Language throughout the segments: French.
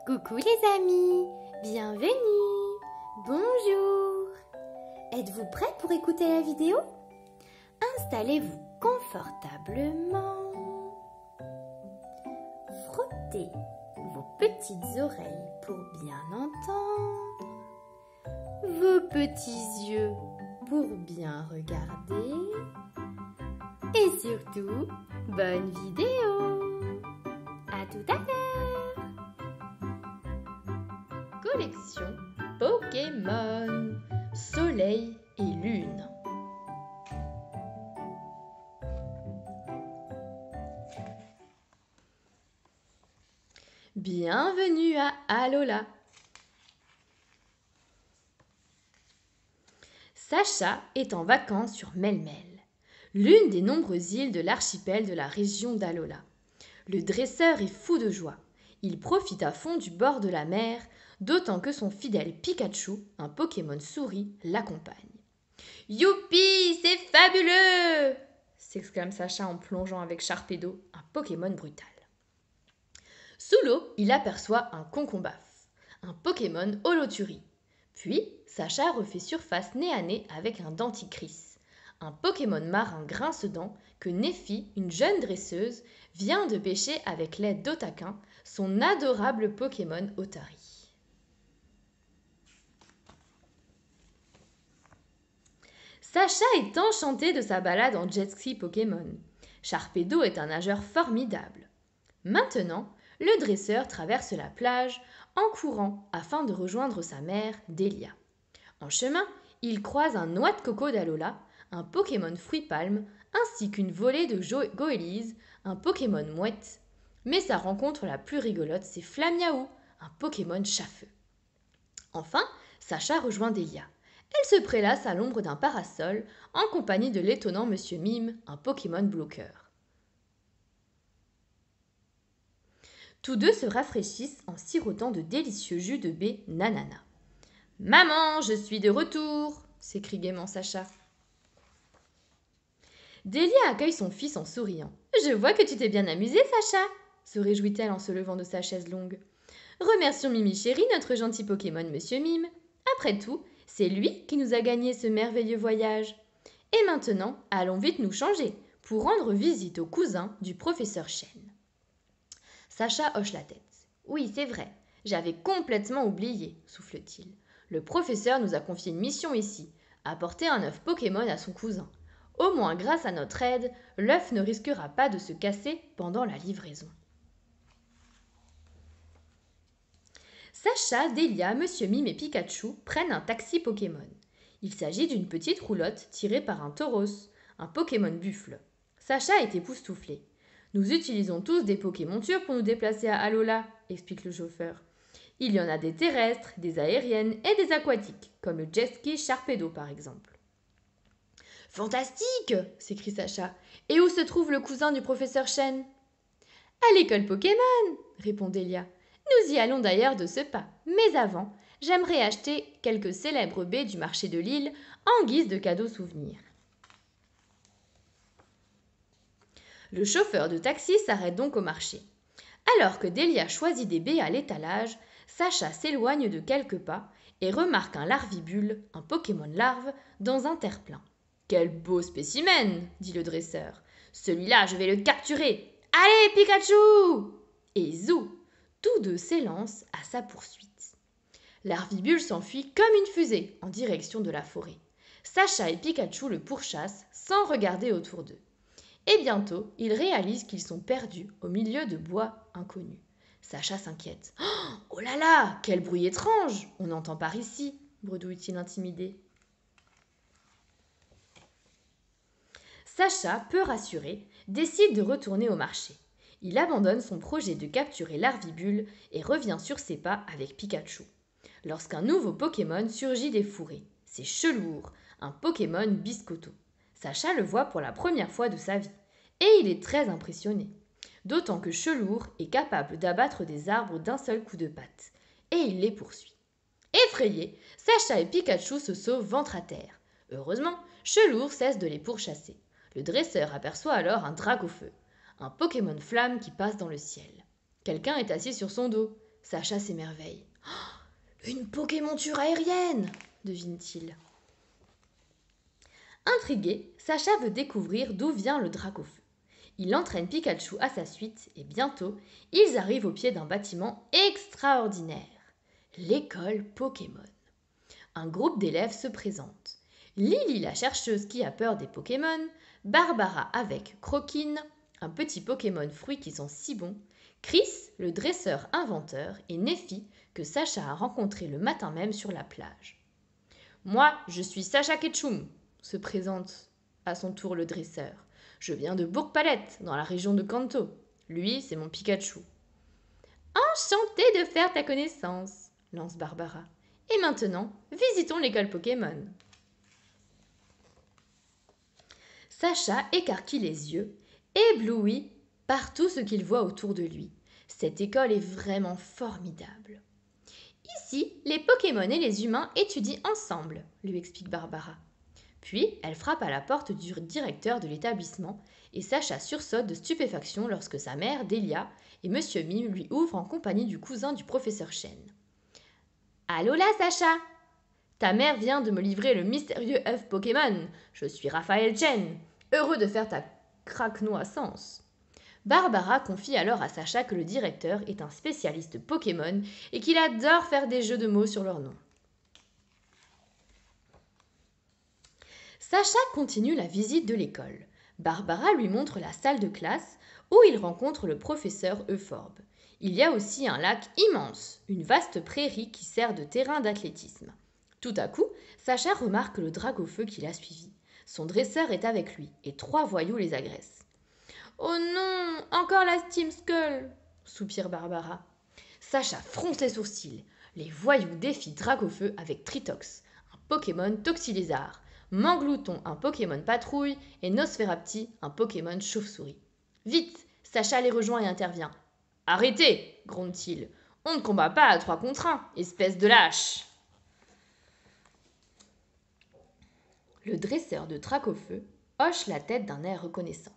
Coucou les amis, bienvenue, bonjour. Êtes-vous prêts pour écouter la vidéo? Installez-vous confortablement. Frottez vos petites oreilles pour bien entendre. Vos petits yeux pour bien regarder. Et surtout, bonne vidéo. À tout à l'heure. Collection Pokémon, Soleil et Lune. Bienvenue à Alola. Sacha est en vacances sur Melmel, l'une des nombreuses îles de l'archipel de la région d'Alola. Le dresseur est fou de joie. Il profite à fond du bord de la mer, d'autant que son fidèle Pikachu, un Pokémon souris, l'accompagne. « Youpi, c'est fabuleux !» s'exclame Sacha en plongeant avec Sharpedo, un Pokémon brutal. Sous l'eau, il aperçoit un Concombaf, un Pokémon Holoturie. Puis, Sacha refait surface nez à nez avec un Denticris, un Pokémon marin grince-dents que Néphi, une jeune dresseuse, vient de pêcher avec l'aide d'Otaquin, son adorable Pokémon Otari. Sacha est enchanté de sa balade en jet ski Pokémon. Sharpedo est un nageur formidable. Maintenant, le dresseur traverse la plage en courant afin de rejoindre sa mère, Delia. En chemin, il croise un noix de coco d'Alola, un Pokémon fruit palme, ainsi qu'une volée de Goélise, un Pokémon mouette. Mais sa rencontre la plus rigolote, c'est Flamiaou, un Pokémon chat-feu. Enfin, Sacha rejoint Delia. Elle se prélasse à l'ombre d'un parasol en compagnie de l'étonnant Monsieur Mime, un Pokémon bloqueur. Tous deux se rafraîchissent en sirotant de délicieux jus de baie Nanana. « Maman, je suis de retour !» s'écrie gaiement Sacha. Delia accueille son fils en souriant. « Je vois que tu t'es bien amusé, Sacha !» se réjouit-elle en se levant de sa chaise longue. « Remercions Mimi chérie, notre gentil Pokémon Monsieur Mime. Après tout, c'est lui qui nous a gagné ce merveilleux voyage. Et maintenant, allons vite nous changer pour rendre visite au cousin du professeur Chêne. » Sacha hoche la tête. « Oui, c'est vrai, j'avais complètement oublié, souffle-t-il. Le professeur nous a confié une mission ici, apporter un œuf Pokémon à son cousin. Au moins, grâce à notre aide, l'œuf ne risquera pas de se casser pendant la livraison. » Sacha, Delia, Monsieur Mime et Pikachu prennent un taxi Pokémon. Il s'agit d'une petite roulotte tirée par un Tauros, un Pokémon buffle. Sacha est époustouflé. « Nous utilisons tous des Pokémontures pour nous déplacer à Alola, explique le chauffeur. Il y en a des terrestres, des aériennes et des aquatiques, comme le jet ski Sharpedo par exemple. »« Fantastique !» s'écrie Sacha. « Et où se trouve le cousin du professeur Chêne ?»« À l'école Pokémon !» répond Delia. « Nous y allons d'ailleurs de ce pas. Mais avant, j'aimerais acheter quelques célèbres baies du marché de l'île en guise de cadeau souvenir. » Le chauffeur de taxi s'arrête donc au marché. Alors que Delia choisit des baies à l'étalage, Sacha s'éloigne de quelques pas et remarque un larvibule, un Pokémon larve, dans un terre-plein. « Quel beau spécimen !» dit le dresseur. « Celui-là, je vais le capturer. Allez, Pikachu !» Et zou, tous deux s'élancent à sa poursuite. Larvibule s'enfuit comme une fusée en direction de la forêt. Sacha et Pikachu le pourchassent sans regarder autour d'eux. Et bientôt, ils réalisent qu'ils sont perdus au milieu de bois inconnus. Sacha s'inquiète. « Oh là là, quel bruit étrange! On entend par ici !» bredouille-t-il intimidé. Sacha, peu rassuré, décide de retourner au marché. Il abandonne son projet de capturer Larvibule et revient sur ses pas avec Pikachu. Lorsqu'un nouveau Pokémon surgit des fourrés. C'est Chelour, un Pokémon biscotto. Sacha le voit pour la première fois de sa vie, et il est très impressionné. D'autant que Chelour est capable d'abattre des arbres d'un seul coup de patte, et il les poursuit. Effrayés, Sacha et Pikachu se sauvent ventre à terre. Heureusement, Chelour cesse de les pourchasser. Le dresseur aperçoit alors un Dracofeu, un Pokémon flamme qui passe dans le ciel. Quelqu'un est assis sur son dos. Sacha s'émerveille. Oh, une Pokémonture aérienne, devine-t-il. Intrigué, Sacha veut découvrir d'où vient le Dracofeu. Il entraîne Pikachu à sa suite et bientôt, ils arrivent au pied d'un bâtiment extraordinaire, l'école Pokémon. Un groupe d'élèves se présente. Lily, la chercheuse qui a peur des Pokémon, Barbara avec Croquine, un petit Pokémon fruit qui sent si bon, Chris, le dresseur inventeur, et Neffy, que Sacha a rencontré le matin même sur la plage. « Moi, je suis Sacha Ketchum », se présente à son tour le dresseur. « Je viens de Bourg-Palette, dans la région de Kanto. Lui, c'est mon Pikachu. »« Enchantée de faire ta connaissance », lance Barbara. « Et maintenant, visitons l'école Pokémon. » Sacha écarquille les yeux, ébloui par tout ce qu'il voit autour de lui. Cette école est vraiment formidable. Ici, les Pokémon et les humains étudient ensemble, lui explique Barbara. Puis, elle frappe à la porte du directeur de l'établissement et Sacha sursaute de stupéfaction lorsque sa mère, Delia, et Monsieur Mime lui ouvrent en compagnie du cousin du professeur Chen. « Allô là, Sacha ! Ta mère vient de me livrer le mystérieux œuf Pokémon. Je suis Raphaël Chen, heureux de faire ta craquenoissance. » Barbara confie alors à Sacha que le directeur est un spécialiste Pokémon et qu'il adore faire des jeux de mots sur leur nom. Sacha continue la visite de l'école. Barbara lui montre la salle de classe où il rencontre le professeur Euphorbe. Il y a aussi un lac immense, une vaste prairie qui sert de terrain d'athlétisme. Tout à coup, Sacha remarque le Dracofeu qui l'a suivi. Son dresseur est avec lui et 3 voyous les agressent. « Oh non, encore la Steam Skull !» soupire Barbara. Sacha fronce les sourcils. Les voyous défient Dracofeu avec Tritox, un Pokémon Toxilésar, Manglouton, un Pokémon Patrouille, et Nosferapti, un Pokémon Chauve-souris. Vite, Sacha les rejoint et intervient. « Arrêtez !» gronde-t-il. « On ne combat pas à 3 contre 1, espèce de lâche !» Le dresseur de Dracofeu hoche la tête d'un air reconnaissant.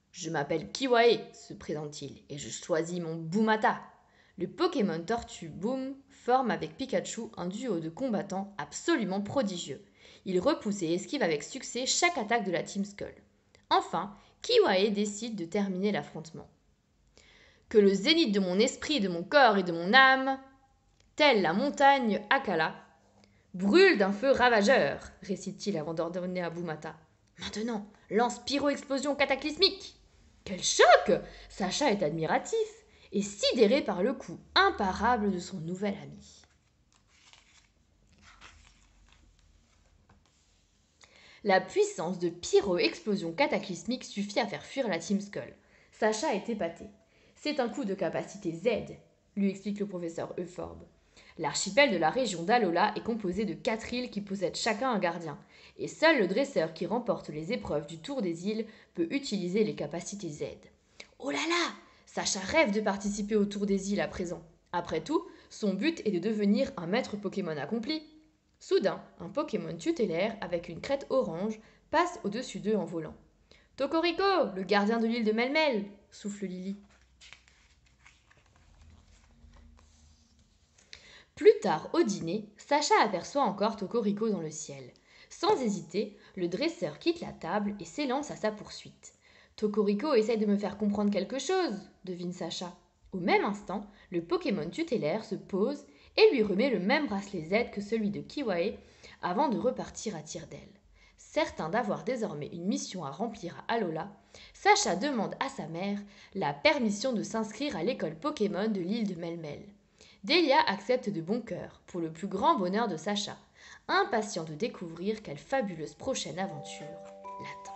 « Je m'appelle Kiwae, se présente-t-il, et je choisis mon Boomata. » Le Pokémon Tortue Boom forme avec Pikachu un duo de combattants absolument prodigieux. Il repousse et esquive avec succès chaque attaque de la Team Skull. Enfin, Kiwae décide de terminer l'affrontement. « Que le zénith de mon esprit, de mon corps et de mon âme, telle la montagne Akala, brûle d'un feu ravageur, récite-t-il avant d'ordonner à Boomata. Maintenant, lance pyro-explosion cataclysmique. Quel choc! Sacha est admiratif et sidéré par le coup imparable de son nouvel ami. La puissance de pyro-explosion cataclysmique suffit à faire fuir la Team Skull. Sacha est épaté. C'est un coup de capacité Z, lui explique le professeur Euphorbe. L'archipel de la région d'Alola est composé de 4 îles qui possèdent chacun un gardien, et seul le dresseur qui remporte les épreuves du Tour des îles peut utiliser les capacités Z. Oh là là! Sacha rêve de participer au Tour des îles à présent. Après tout, son but est de devenir un maître Pokémon accompli. Soudain, un Pokémon tutélaire avec une crête orange passe au-dessus d'eux en volant. « Tocorico, le gardien de l'île de Melmel !» souffle Lily. Plus tard, au dîner, Sacha aperçoit encore Tocorico dans le ciel. Sans hésiter, le dresseur quitte la table et s'élance à sa poursuite. Tocorico essaye de me faire comprendre quelque chose, devine Sacha. Au même instant, le Pokémon tutélaire se pose et lui remet le même bracelet Z que celui de Kiwae avant de repartir à tire d'aile. Certain d'avoir désormais une mission à remplir à Alola, Sacha demande à sa mère la permission de s'inscrire à l'école Pokémon de l'île de Melmel. Delia accepte de bon cœur, pour le plus grand bonheur de Sacha, impatient de découvrir quelle fabuleuse prochaine aventure l'attend.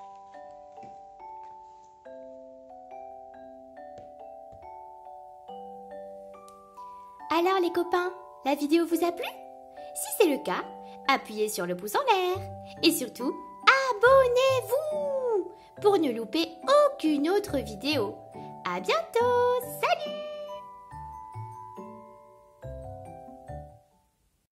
Alors les copains, la vidéo vous a plu? Si c'est le cas, appuyez sur le pouce en l'air et surtout, abonnez-vous pour ne louper aucune autre vidéo. À bientôt, salut!